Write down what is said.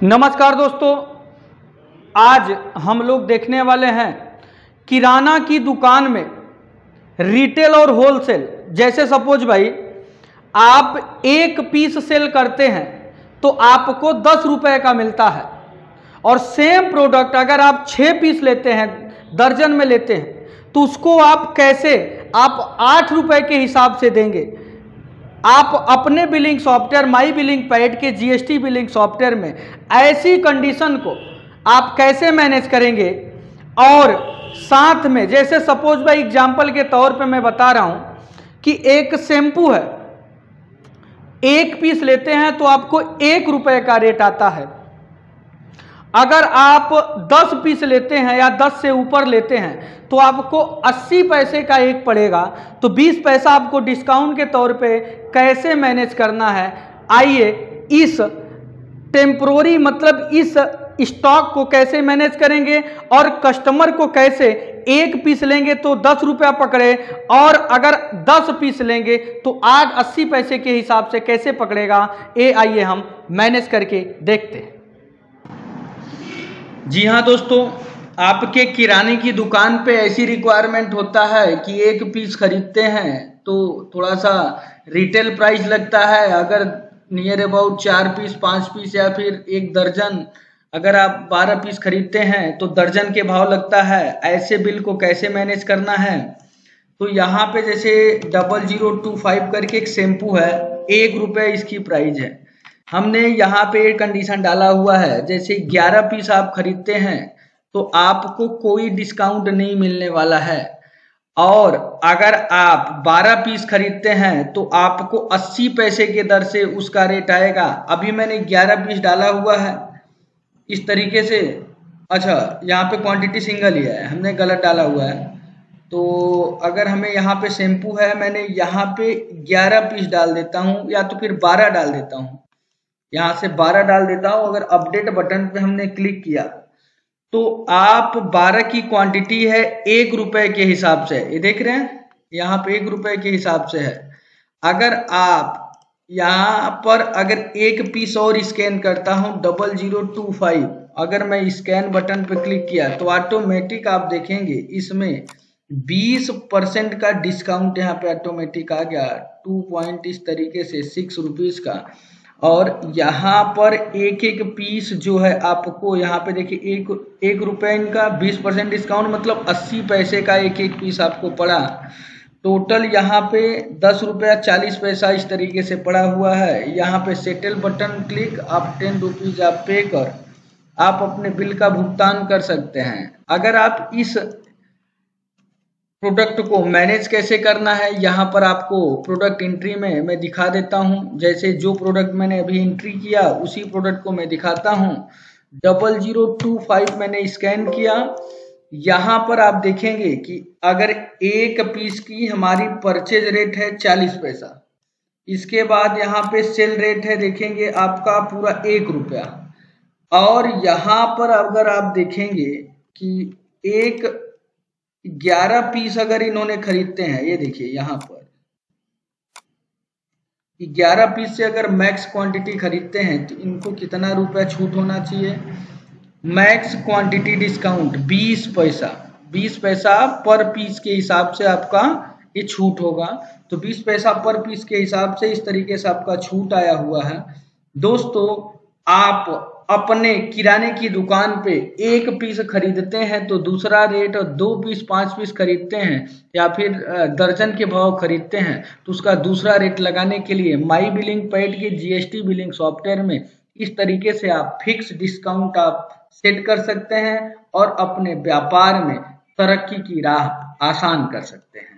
नमस्कार दोस्तों, आज हम लोग देखने वाले हैं किराना की दुकान में रिटेल और होलसेल। जैसे सपोज भाई आप एक पीस सेल करते हैं तो आपको 10 रुपए का मिलता है, और सेम प्रोडक्ट अगर आप 6 पीस लेते हैं, दर्जन में लेते हैं, तो उसको आप कैसे 8 रुपए के हिसाब से देंगे। आप अपने बिलिंग सॉफ्टवेयर माई बिलिंग पैड के जीएसटी बिलिंग सॉफ्टवेयर में ऐसी कंडीशन को आप कैसे मैनेज करेंगे। और साथ में जैसे सपोज बाय एग्जांपल के तौर पे मैं बता रहा हूं कि एक शैम्पू है, एक पीस लेते हैं तो आपको 1 रुपए का रेट आता है। अगर आप 10 पीस लेते हैं या 10 से ऊपर लेते हैं तो आपको 80 पैसे का एक पड़ेगा। तो 20 पैसा आपको डिस्काउंट के तौर पे कैसे मैनेज करना है, आइए इस टेम्पोररी मतलब इस स्टॉक को कैसे मैनेज करेंगे और कस्टमर को कैसे एक पीस लेंगे तो 10 रुपया पकड़े, और अगर 10 पीस लेंगे तो 80 पैसे के हिसाब से कैसे पकड़ेगा, ये आइए हम मैनेज करके देखते हैं। जी हाँ दोस्तों, आपके किराने की दुकान पे ऐसी रिक्वायरमेंट होता है कि एक पीस खरीदते हैं तो थोड़ा सा रिटेल प्राइस लगता है। अगर नियर अबाउट 4 पीस 5 पीस या फिर एक दर्जन अगर आप 12 पीस खरीदते हैं तो दर्जन के भाव लगता है। ऐसे बिल को कैसे मैनेज करना है, तो यहाँ पे जैसे 0025 करके एक शैम्पू है, 1 रुपये इसकी प्राइस है। हमने यहाँ पे कंडीशन डाला हुआ है, जैसे 11 पीस आप खरीदते हैं तो आपको कोई डिस्काउंट नहीं मिलने वाला है, और अगर आप 12 पीस खरीदते हैं तो आपको 80 पैसे के दर से उसका रेट आएगा। अभी मैंने 11 पीस डाला हुआ है इस तरीके से। अच्छा, यहाँ पे क्वांटिटी सिंगल ही है, हमने गलत डाला हुआ है। तो अगर हमें यहाँ पे शैम्पू है, मैंने यहाँ पे 11 पीस डाल देता हूँ या तो फिर 12 डाल देता हूँ, यहाँ से 12 डाल देता हूँ। अगर अपडेट बटन पे हमने क्लिक किया तो आप 12 की क्वांटिटी है 1 रुपए के हिसाब से, ये देख रहे हैं यहाँ पे 1 रुपए के हिसाब से है। अगर आप यहाँ पर अगर एक पीस और स्कैन करता हूँ 0025, अगर मैं स्कैन बटन पे क्लिक किया तो ऑटोमेटिक आप देखेंगे इसमें 20% का डिस्काउंट यहाँ पे ऑटोमेटिक आ गया, 2 पॉइंट इस तरीके से 6 रुपीज का। और यहाँ पर एक एक पीस जो है आपको यहाँ पे देखिए एक रुपये इनका 20% डिस्काउंट, मतलब 80 पैसे का एक एक पीस आपको पड़ा। टोटल यहाँ पे 10 रुपया 40 पैसा इस तरीके से पड़ा हुआ है। यहाँ पे सेटल बटन क्लिक, आप 10 रुपीज आप पे कर आप अपने बिल का भुगतान कर सकते हैं। अगर आप इस प्रोडक्ट को मैनेज कैसे करना है, यहाँ पर आपको प्रोडक्ट एंट्री में मैं दिखा देता हूँ। जैसे जो प्रोडक्ट मैंने अभी एंट्री किया उसी प्रोडक्ट को मैं दिखाता हूँ। 0025 मैंने स्कैन किया। यहाँ पर आप देखेंगे कि अगर एक पीस की हमारी परचेज रेट है 40 पैसा, इसके बाद यहाँ पे सेल रेट है देखेंगे आपका पूरा 1 रुपया, और यहाँ पर अगर आप देखेंगे कि 11 पीस अगर इन्होंने खरीदते हैं, ये देखिए यहाँ पर 11 पीस से अगर मैक्स क्वांटिटी खरीदते हैं तो इनको कितना रुपया छूट होना चाहिए। मैक्स क्वांटिटी डिस्काउंट 20 पैसा, 20 पैसा पर पीस के हिसाब से आपका ये छूट होगा। तो 20 पैसा पर पीस के हिसाब से इस तरीके से आपका छूट आया हुआ है। दोस्तों, आप अपने किराने की दुकान पे एक पीस खरीदते हैं तो दूसरा रेट, और 2 पीस 5 पीस खरीदते हैं या फिर दर्जन के भाव खरीदते हैं तो उसका दूसरा रेट लगाने के लिए माई बिलिंग पैड के जीएसटी बिलिंग सॉफ्टवेयर में इस तरीके से आप फिक्स डिस्काउंट आप सेट कर सकते हैं और अपने व्यापार में तरक्की की राह आसान कर सकते हैं।